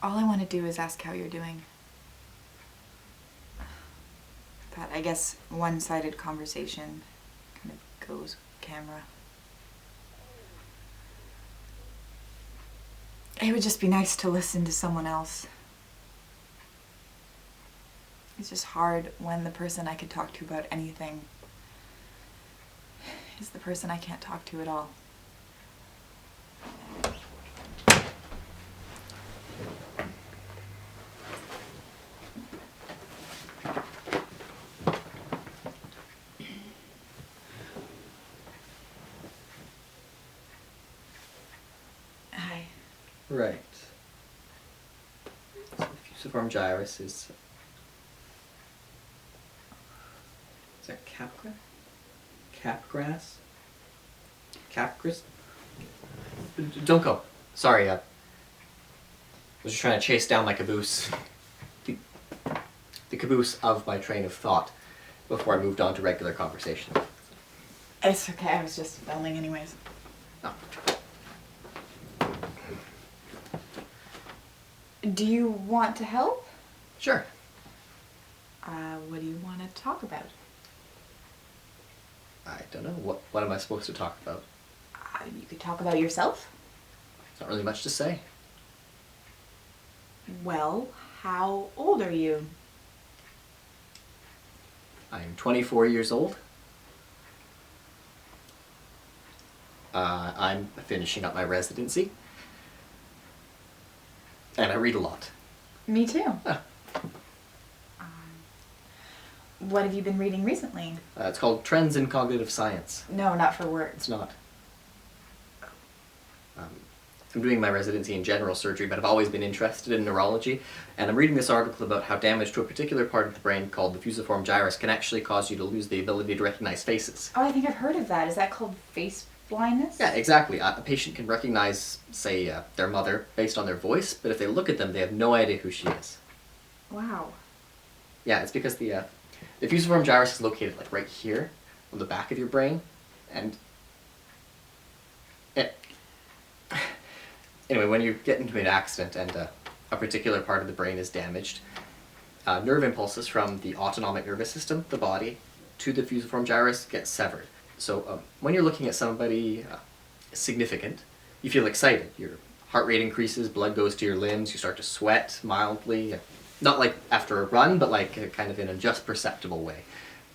All I want to do is ask how you're doing. That, I guess, one-sided conversation kind of goes camera. It would just be nice to listen to someone else. It's just hard when the person I could talk to about anything is the person I can't talk to at all. Hi. Right. So fusiform gyrus is that capgra? Capgrass? Capgras? Don't go. Sorry, I was just trying to chase down my caboose. The caboose of my train of thought before I moved on to regular conversation. It's okay, I was just filming anyways. Oh. Do you want to help? Sure. What do you want to talk about? I don't know. What am I supposed to talk about? You could talk about yourself. Not really much to say. Well, how old are you? I'm 24 years old. I'm finishing up my residency. And I read a lot. Me too. Ah. What have you been reading recently? It's called Trends in Cognitive Science. No, not for work. It's not. I'm doing my residency in general surgery, but I've always been interested in neurology, and I'm reading this article about how damage to a particular part of the brain called the fusiform gyrus can actually cause you to lose the ability to recognize faces. Oh, I think I've heard of that. Is that called face blindness? Yeah, exactly. A patient can recognize, say, their mother based on their voice, but if they look at them, they have no idea who she is. Wow. Yeah, it's because the fusiform gyrus is located like right here on the back of your brain, and anyway, when you get into an accident and a particular part of the brain is damaged, nerve impulses from the autonomic nervous system, the body, to the fusiform gyrus get severed. So when you're looking at somebody significant, you feel excited. Your heart rate increases, blood goes to your limbs, you start to sweat mildly. Not like after a run, but like kind of in a just perceptible way.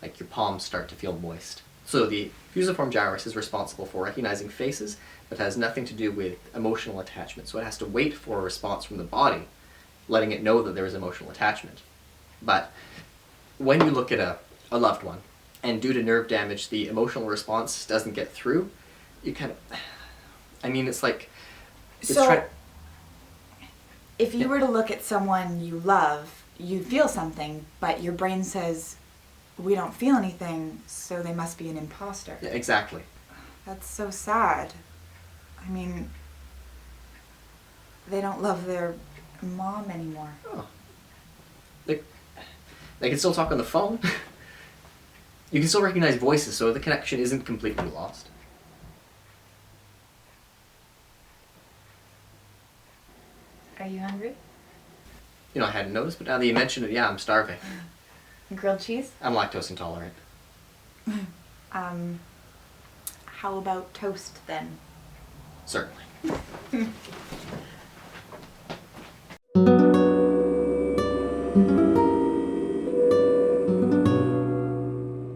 Like your palms start to feel moist. So the fusiform gyrus is responsible for recognizing faces, but has nothing to do with emotional attachment. So it has to wait for a response from the body, letting it know that there is emotional attachment. But when you look at a loved one, and due to nerve damage, the emotional response doesn't get through, you kind of, I mean, it's like, if you were to look at someone you love, you'd feel something, but your brain says, we don't feel anything, so they must be an imposter. Yeah, exactly. That's so sad. I mean, they don't love their mom anymore. Oh. They can still talk on the phone. You can still recognize voices, so the connection isn't completely lost. Are you hungry? You know, I hadn't noticed, but now that you mention it, yeah, I'm starving. Grilled cheese? I'm lactose intolerant. How about toast then? Certainly.